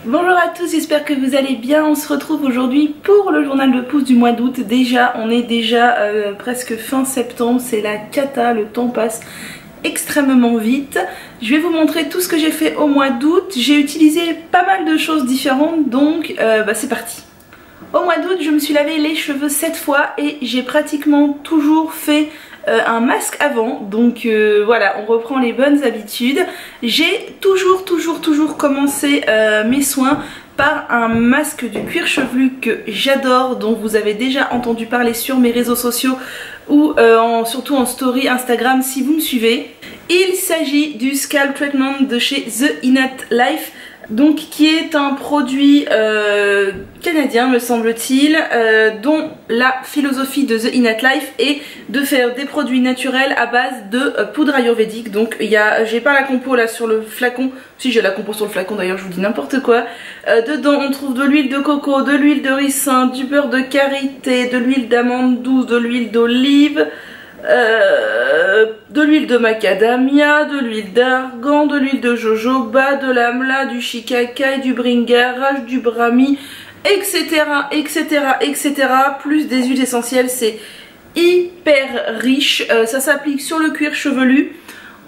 Bonjour à tous, j'espère que vous allez bien. On se retrouve aujourd'hui pour le journal de pouce du mois d'août. On est déjà presque fin septembre, c'est la cata, le temps passe extrêmement vite. Je vais vous montrer tout ce que j'ai fait au mois d'août. J'ai utilisé pas mal de choses différentes, donc c'est parti. Au mois d'août, je me suis lavé les cheveux 7 fois et j'ai pratiquement toujours fait un masque avant, donc voilà, on reprend les bonnes habitudes. J'ai toujours commencé mes soins par un masque du cuir chevelu que j'adore, dont vous avez déjà entendu parler sur mes réseaux sociaux ou surtout en story Instagram si vous me suivez. Il s'agit du Scalp Treatment de chez The Innate Life, donc qui est un produit canadien me semble-t-il, dont la philosophie de The Innate Life est de faire des produits naturels à base de poudre ayurvédique. Donc j'ai pas la compo là sur le flacon, si j'ai la compo sur le flacon d'ailleurs, je vous dis n'importe quoi. Dedans on trouve de l'huile de coco, de l'huile de ricin, du beurre de karité, de l'huile d'amande douce, de l'huile d'olive, de l'huile de macadamia, de l'huile d'argan, de l'huile de jojoba, de l'amla, du shikakai, du bringaraj, du brahmi, etc, plus des huiles essentielles. C'est hyper riche, ça s'applique sur le cuir chevelu,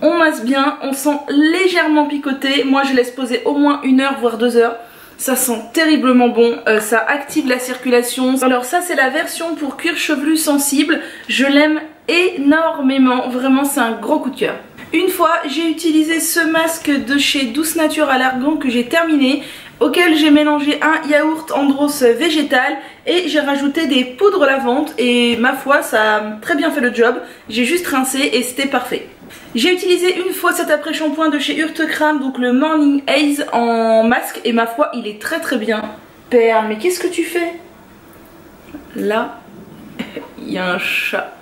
on masse bien, on sent légèrement picoté. Moi je laisse poser au moins 1 heure voire 2 heures. Ça sent terriblement bon, ça active la circulation. Alors ça c'est la version pour cuir chevelu sensible, je l'aime énormément, vraiment c'est un gros coup de cœur. Une fois j'ai utilisé ce masque de chez Douce Nature à l'argan que j'ai terminé, auquel j'ai mélangé un yaourt Andros végétal et j'ai rajouté des poudres lavantes et ma foi ça a très bien fait le job. J'ai juste rincé et c'était parfait. J'ai utilisé une fois cet après-shampoing de chez Urtekram, donc le Morning Haze en masque, et ma foi il est très bien. Père, mais qu'est-ce que tu fais? Là, il y a un chat.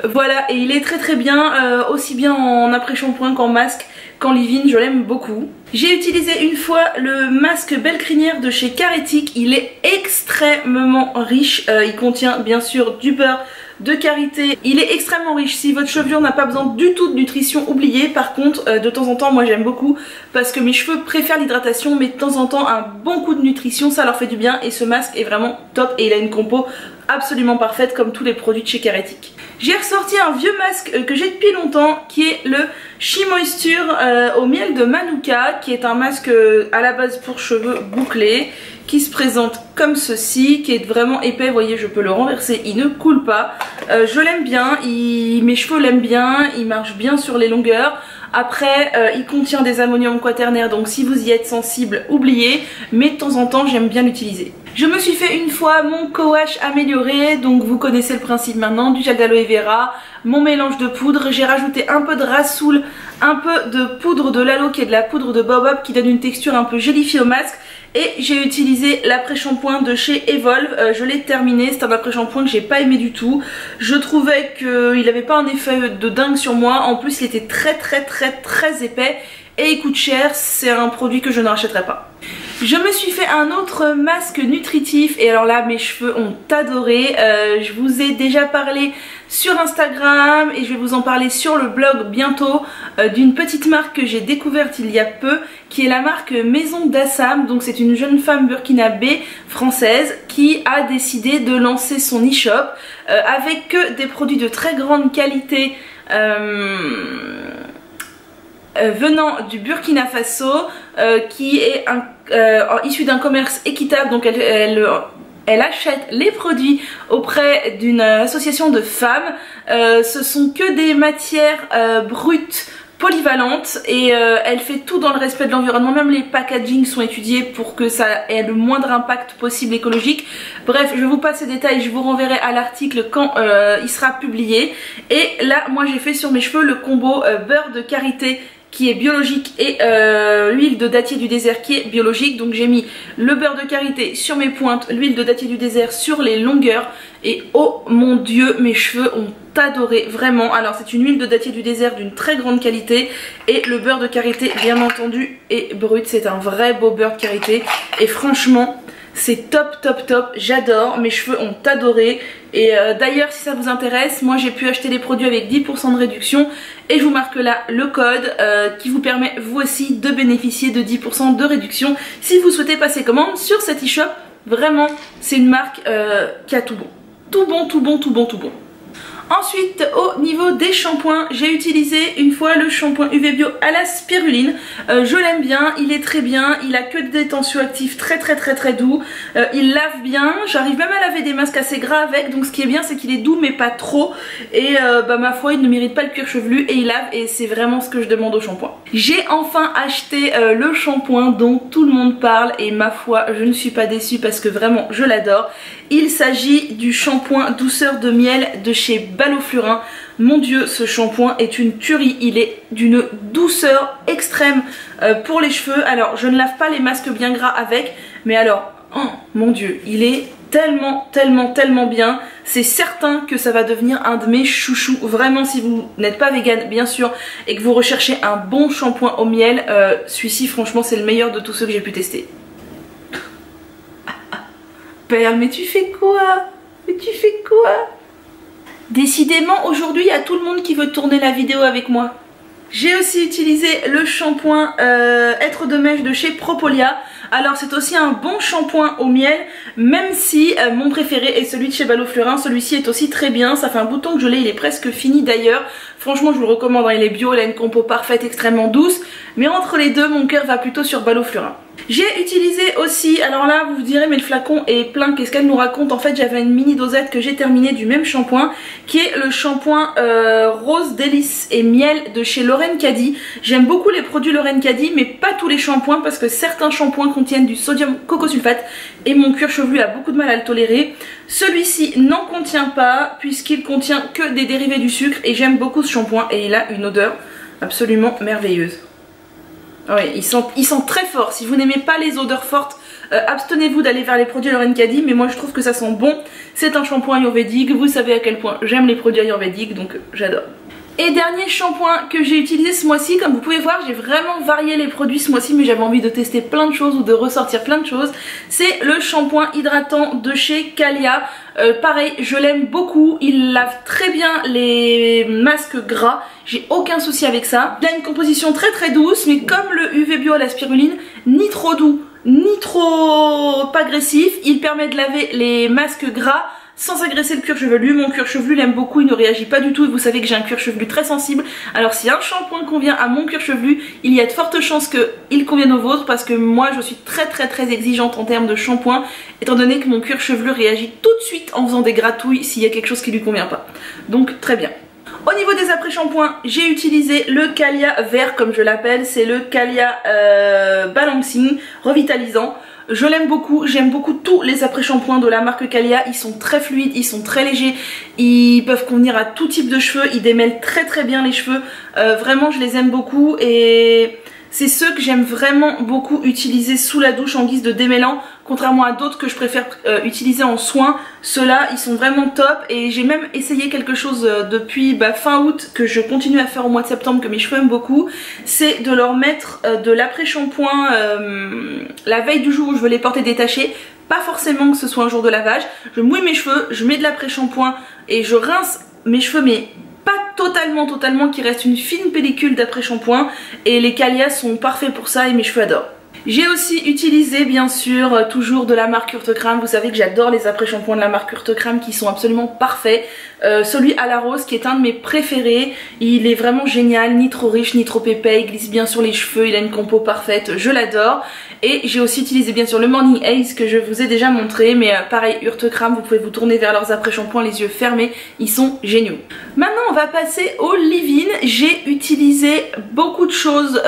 Voilà, et il est très bien, aussi bien en après-shampoing qu'en masque, qu'en leave-in, je l'aime beaucoup. J'ai utilisé une fois le masque Belle Crinière de chez Carétique, il est extrêmement riche, il contient bien sûr du beurre de karité, il est extrêmement riche. Si votre chevelure n'a pas besoin du tout de nutrition, oubliez. Par contre de temps en temps moi j'aime beaucoup parce que mes cheveux préfèrent l'hydratation, mais de temps en temps un bon coup de nutrition ça leur fait du bien, et ce masque est vraiment top et il a une compo absolument parfaite comme tous les produits de chez Carétique. J'ai ressorti un vieux masque que j'ai depuis longtemps qui est le She Moisture au miel de Manuka, qui est un masque à la base pour cheveux bouclés, qui se présente comme ceci, qui est vraiment épais, vous voyez je peux le renverser, il ne coule pas. Je l'aime bien, mes cheveux l'aiment bien, il marche bien sur les longueurs. Après il contient des ammoniums quaternaires, donc si vous y êtes sensible oubliez, mais de temps en temps j'aime bien l'utiliser. Je me suis fait une fois mon co-wash amélioré, donc vous connaissez le principe maintenant, du gel d'aloe vera, mon mélange de poudre, j'ai rajouté un peu de rassoul, un peu de poudre de Lalo qui est de la poudre de baobab qui donne une texture un peu gélifiée au masque, et j'ai utilisé l'après-shampoing de chez Evolve, je l'ai terminé, c'est un après-shampoing que j'ai pas aimé du tout, je trouvais qu'il avait pas un effet de dingue sur moi, en plus il était très épais et il coûte cher, c'est un produit que je ne rachèterai pas. Je me suis fait un autre masque nutritif et alors là mes cheveux ont adoré, je vous ai déjà parlé sur Instagram et je vais vous en parler sur le blog bientôt, d'une petite marque que j'ai découverte il y a peu, qui est la marque Maison d'Assam. Donc c'est une jeune femme burkinabé française qui a décidé de lancer son e-shop avec que des produits de très grande qualité venant du Burkina Faso, qui est issu d'un commerce équitable. Donc elle achète les produits auprès d'une association de femmes. Ce sont que des matières brutes polyvalente, et elle fait tout dans le respect de l'environnement, même les packagings sont étudiés pour que ça ait le moindre impact possible écologique. Bref, je vous passe ces détails, je vous renverrai à l'article quand il sera publié. Et là moi j'ai fait sur mes cheveux le combo beurre de karité qui est biologique et l'huile de dattier du désert qui est biologique. Donc j'ai mis le beurre de karité sur mes pointes, l'huile de dattier du désert sur les longueurs, et oh mon dieu mes cheveux ont adoré vraiment. Alors c'est une huile de dattier du désert d'une très grande qualité, et le beurre de karité bien entendu est brut, c'est un vrai beau beurre de karité, et franchement C'est top top top, j'adore, mes cheveux ont adoré. Et d'ailleurs si ça vous intéresse, moi j'ai pu acheter les produits avec 10% de réduction et je vous marque là le code qui vous permet vous aussi de bénéficier de 10% de réduction si vous souhaitez passer commande sur cet e-shop. Vraiment c'est une marque qui a tout bon. Tout bon, tout bon, tout bon, tout bon. Ensuite au niveau des shampoings, j'ai utilisé une fois le shampoing UV Bio à la spiruline. Je l'aime bien, il est très bien, il a que des tensioactifs très doux, il lave bien, j'arrive même à laver des masques assez gras avec, donc ce qui est bien c'est qu'il est doux mais pas trop, et ma foi il ne mérite pas le cuir chevelu et il lave et c'est vraiment ce que je demande au shampoing. J'ai enfin acheté le shampoing dont tout le monde parle et ma foi je ne suis pas déçue parce que vraiment je l'adore. Il s'agit du shampoing douceur de miel de chez Balloflurin. Mon dieu, ce shampoing est une tuerie, il est d'une douceur extrême pour les cheveux. Alors je ne lave pas les masques bien gras avec, mais alors, oh, mon dieu, il est tellement bien. C'est certain que ça va devenir un de mes chouchous. Vraiment si vous n'êtes pas vegan bien sûr et que vous recherchez un bon shampoing au miel, celui-ci franchement c'est le meilleur de tous ceux que j'ai pu tester. Perle, mais tu fais quoi? Mais tu fais quoi? Décidément aujourd'hui il y a tout le monde qui veut tourner la vidéo avec moi. J'ai aussi utilisé le shampoing Être de mèche de chez Propolia. Alors c'est aussi un bon shampoing au miel, même si mon préféré est celui de chez Balloflurin. Celui-ci est aussi très bien, ça fait un bouton que je l'ai, il est presque fini d'ailleurs. Franchement je vous le recommande, il est bio, il a une compo parfaite, extrêmement douce. Mais entre les deux, mon cœur va plutôt sur Balloflurin. J'ai utilisé aussi, alors là vous vous direz mais le flacon est plein, qu'est-ce qu'elle nous raconte? En fait j'avais une mini dosette que j'ai terminée du même shampoing, qui est le shampoing Rose Délice et Miel de chez Lauren Caddy. J'aime beaucoup les produits Lauren Caddy mais pas tous les shampoings parce que certains shampoings contiennent du sodium cocosulfate et mon cuir chevelu a beaucoup de mal à le tolérer. Celui-ci n'en contient pas puisqu'il contient que des dérivés du sucre et j'aime beaucoup ce shampoing et il a une odeur absolument merveilleuse. Ouais, il sent très fort. Si vous n'aimez pas les odeurs fortes, abstenez-vous d'aller vers les produits Lauren Caddy, mais moi je trouve que ça sent bon. C'est un shampoing ayurvédique, vous savez à quel point j'aime les produits ayurvédiques, donc j'adore. Et dernier shampoing que j'ai utilisé ce mois-ci, comme vous pouvez voir j'ai vraiment varié les produits ce mois-ci mais j'avais envie de tester plein de choses ou de ressortir plein de choses. C'est le shampoing hydratant de chez Calia. Pareil je l'aime beaucoup, il lave très bien les masques gras, j'ai aucun souci avec ça. Il a une composition très douce mais comme le UV Bio à la spiruline, ni trop doux ni trop agressif, il permet de laver les masques gras sans agresser le cuir chevelu. Mon cuir chevelu l'aime beaucoup, il ne réagit pas du tout et vous savez que j'ai un cuir chevelu très sensible. Alors si un shampoing convient à mon cuir chevelu, il y a de fortes chances qu'il convienne au vôtre parce que moi je suis très exigeante en termes de shampoing étant donné que mon cuir chevelu réagit tout de suite en faisant des gratouilles s'il y a quelque chose qui lui convient pas. Donc très bien. Au niveau des après-shampoings, j'ai utilisé le Calia vert comme je l'appelle, c'est le Calia Balancing Revitalisant. Je l'aime beaucoup, j'aime beaucoup tous les après-shampoings de la marque Calia, ils sont très fluides, ils sont très légers, ils peuvent convenir à tout type de cheveux, ils démêlent très bien les cheveux, vraiment je les aime beaucoup et c'est ceux que j'aime vraiment beaucoup utiliser sous la douche en guise de démêlant, contrairement à d'autres que je préfère utiliser en soin. Ceux-là ils sont vraiment top et j'ai même essayé quelque chose depuis fin août que je continue à faire au mois de septembre que mes cheveux aiment beaucoup, c'est de leur mettre de l'après-shampoing la veille du jour où je veux les porter détachés. Pas forcément que ce soit un jour de lavage, je mouille mes cheveux, je mets de l'après-shampoing et je rince mes cheveux mais pas totalement, qu'il reste une fine pellicule d'après-shampoing et les Calia sont parfaits pour ça et mes cheveux adorent. J'ai aussi utilisé bien sûr toujours de la marque Urtecrème, vous savez que j'adore les après-shampoings de la marque Urtecrème qui sont absolument parfaits. Celui à la rose qui est un de mes préférés, il est vraiment génial, ni trop riche ni trop épais, il glisse bien sur les cheveux, il a une compo parfaite, je l'adore. Et j'ai aussi utilisé bien sûr le Morning Haze que je vous ai déjà montré, mais pareil Urtecrème, vous pouvez vous tourner vers leurs après-shampoings les yeux fermés, ils sont géniaux. Maintenant on va passer au leave-in. J'ai utilisé beaucoup de choses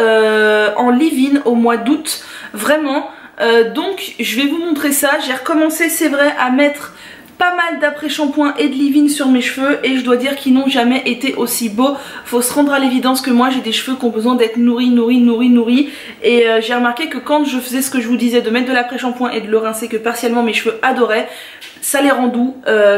en leave-in au mois d'août, vraiment, donc je vais vous montrer ça. J'ai recommencé c'est vrai à mettre pas mal d'après-shampoing et de leave-in sur mes cheveux et je dois dire qu'ils n'ont jamais été aussi beaux. Faut se rendre à l'évidence que moi j'ai des cheveux qui ont besoin d'être nourris et j'ai remarqué que quand je faisais ce que je vous disais de mettre de l'après-shampoing et de le rincer que partiellement mes cheveux adoraient, ça les rend doux.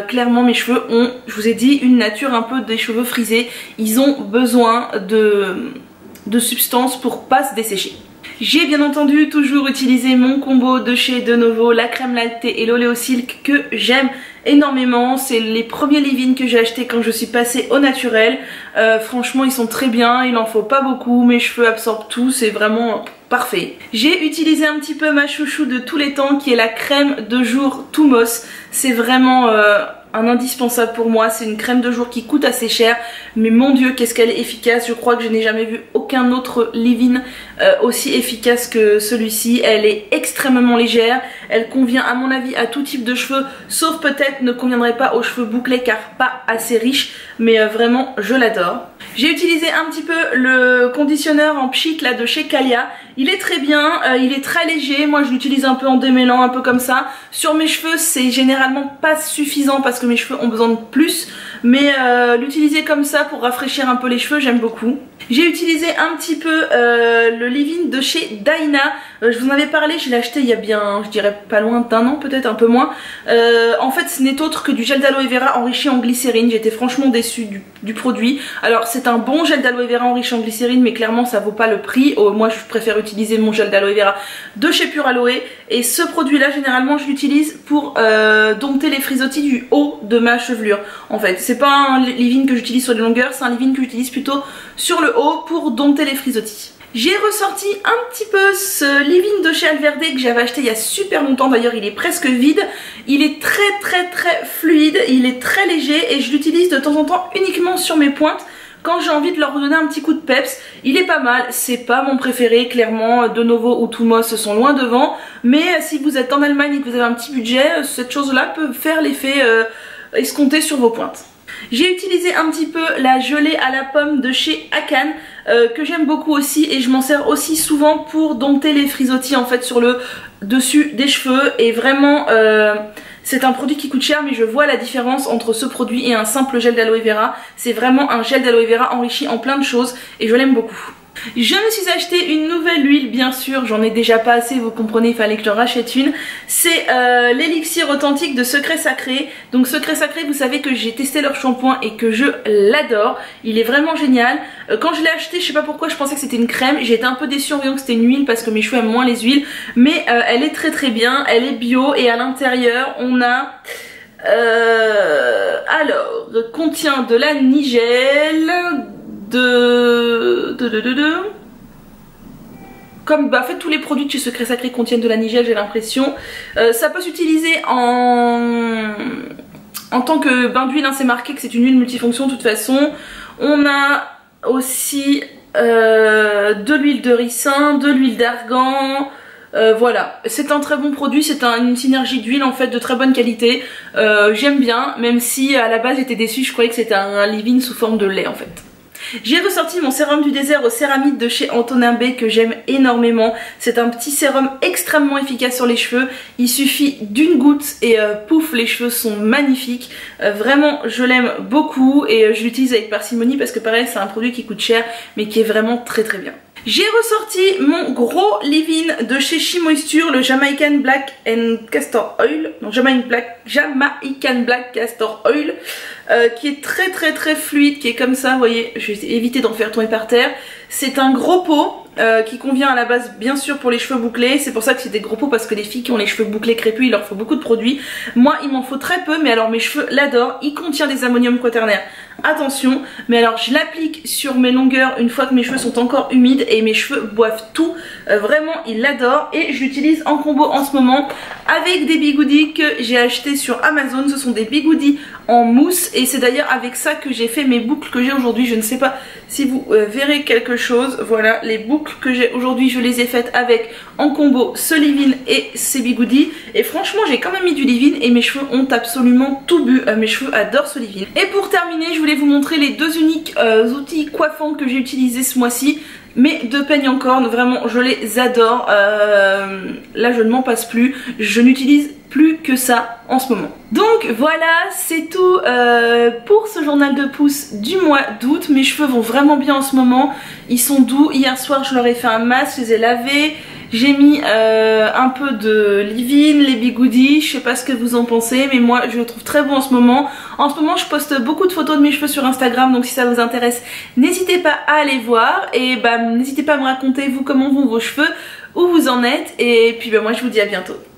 Clairement mes cheveux ont, je vous ai dit, une nature un peu des cheveux frisés, ils ont besoin de substances pour pas se dessécher. J'ai bien entendu toujours utilisé mon combo de chez De Novo, la crème lactée et l'Oleo Silk que j'aime énormément. C'est les premiers leave-in que j'ai acheté quand je suis passée au naturel. Franchement ils sont très bien, il en faut pas beaucoup, mes cheveux absorbent tout, c'est vraiment parfait. J'ai utilisé un petit peu ma chouchou de tous les temps qui est la crème de jour Thumos. C'est vraiment un indispensable pour moi, c'est une crème de jour qui coûte assez cher, mais mon dieu qu'est-ce qu'elle est efficace. Je crois que je n'ai jamais vu aucun autre leave-in aussi efficace que celui-ci. Elle est extrêmement légère, elle convient à mon avis à tout type de cheveux, sauf peut-être ne conviendrait pas aux cheveux bouclés car pas assez riche, mais vraiment je l'adore. J'ai utilisé un petit peu le conditionneur en pchit là de chez Kalia. Il est très bien, il est très léger, moi je l'utilise un peu en démêlant, un peu comme ça. Sur mes cheveux c'est généralement pas suffisant parce que mes cheveux ont besoin de plus, mais l'utiliser comme ça pour rafraîchir un peu les cheveux j'aime beaucoup. J'ai utilisé un petit peu le leave-in de chez Daina, je vous en avais parlé, je l'ai acheté il y a bien, je dirais pas loin d'1 an, peut-être un peu moins. En fait ce n'est autre que du gel d'aloe vera enrichi en glycérine, j'étais franchement déçue du produit. Alors c'est un bon gel d'aloe vera enrichi en glycérine mais clairement ça vaut pas le prix. Moi je préfère utiliser mon gel d'aloe vera de chez Pure Aloe, et ce produit là généralement je l'utilise pour dompter les frisottis du haut de ma chevelure. En fait c'est pas un leave-in que j'utilise sur les longueurs, c'est un leave-in que j'utilise plutôt sur le haut pour dompter les frisottis. J'ai ressorti un petit peu ce leave-in de chez Alverde que j'avais acheté il y a super longtemps, d'ailleurs il est presque vide. Il est très fluide, il est très léger et je l'utilise de temps en temps uniquement sur mes pointes quand j'ai envie de leur donner un petit coup de peps. Il est pas mal, c'est pas mon préféré clairement, De Novo ou Thumos sont loin devant, mais si vous êtes en Allemagne et que vous avez un petit budget, cette chose là peut faire l'effet escompté sur vos pointes. J'ai utilisé un petit peu la gelée à la pomme de chez Akan que j'aime beaucoup aussi, et je m'en sers aussi souvent pour dompter les frisottis en fait sur le dessus des cheveux, et vraiment c'est un produit qui coûte cher mais je vois la différence entre ce produit et un simple gel d'aloe vera. C'est vraiment un gel d'aloe vera enrichi en plein de choses et je l'aime beaucoup. Je me suis acheté une nouvelle huile, bien sûr, j'en ai déjà pas assez, vous comprenez, il fallait que j'en rachète une. C'est l'élixir authentique de Secret Sacré. Donc Secret Sacré, vous savez que j'ai testé leur shampoing et que je l'adore. Il est vraiment génial. Quand je l'ai acheté, je sais pas pourquoi, je pensais que c'était une crème. J'ai été un peu déçue en voyant que c'était une huile parce que mes cheveux aiment moins les huiles. Mais elle est très bien, elle est bio et à l'intérieur on a... alors, contient de la nigelle, comme en fait tous les produits de chez Secret Sacré contiennent de la nigelle, j'ai l'impression. Ça peut s'utiliser en tant que bain d'huile, hein, c'est marqué que c'est une huile multifonction de toute façon. On a aussi de l'huile de ricin, de l'huile d'argan. Voilà, c'est un très bon produit, c'est une synergie d'huile en fait de très bonne qualité. J'aime bien, même si à la base j'étais déçue, je croyais que c'était un leave-in sous forme de lait en fait. J'ai ressorti mon sérum du désert au céramide de chez Antonin B que j'aime énormément. C'est un petit sérum extrêmement efficace sur les cheveux. Il suffit d'une goutte et pouf, les cheveux sont magnifiques. Vraiment, je l'aime beaucoup et je l'utilise avec parcimonie parce que pareil, c'est un produit qui coûte cher mais qui est vraiment très bien. J'ai ressorti mon gros leave-in de chez She Moisture, le Jamaican Black and Castor Oil. Non, Jamaican Black Castor Oil. Qui est très fluide, qui est comme ça, vous voyez, je vais éviter d'en faire tomber par terre. C'est un gros pot qui convient à la base bien sûr pour les cheveux bouclés. C'est pour ça que c'est des gros pots, parce que les filles qui ont les cheveux bouclés crépus, il leur faut beaucoup de produits. Moi il m'en faut très peu, mais alors mes cheveux l'adorent. Il contient des ammonium quaternaire, attention, mais alors je l'applique sur mes longueurs une fois que mes cheveux sont encore humides et mes cheveux boivent tout. Vraiment ils l'adorent et je l'utilise en combo en ce moment avec des bigoudis que j'ai acheté sur Amazon. Ce sont des bigoudis en mousse et c'est d'ailleurs avec ça que j'ai fait mes boucles que j'ai aujourd'hui. Je ne sais pas si vous verrez quelque chose. Voilà, les boucles que j'ai aujourd'hui, je les ai faites avec en combo ce leave-in et ces bigoudis, et franchement j'ai quand même mis du leave-in et mes cheveux ont absolument tout bu. Mes cheveux adorent ce leave-in. Et pour terminer, je voulais vous montrer les deux uniques outils coiffants que j'ai utilisés ce mois-ci. Mes deux peignes en corne, vraiment je les adore. Là je ne m'en passe plus, je n'utilise plus que ça en ce moment. Donc voilà, c'est tout pour ce journal de pouce du mois d'août. Mes cheveux vont vraiment bien en ce moment, ils sont doux. Hier soir je leur ai fait un masque, je les ai lavés. J'ai mis un peu de leave-in, les bigoudis, je sais pas ce que vous en pensez, mais moi je le trouve très bon en ce moment. En ce moment je poste beaucoup de photos de mes cheveux sur Instagram, donc si ça vous intéresse, n'hésitez pas à aller voir. Et bah n'hésitez pas à me raconter vous comment vont vos cheveux, où vous en êtes. Et puis bah moi je vous dis à bientôt.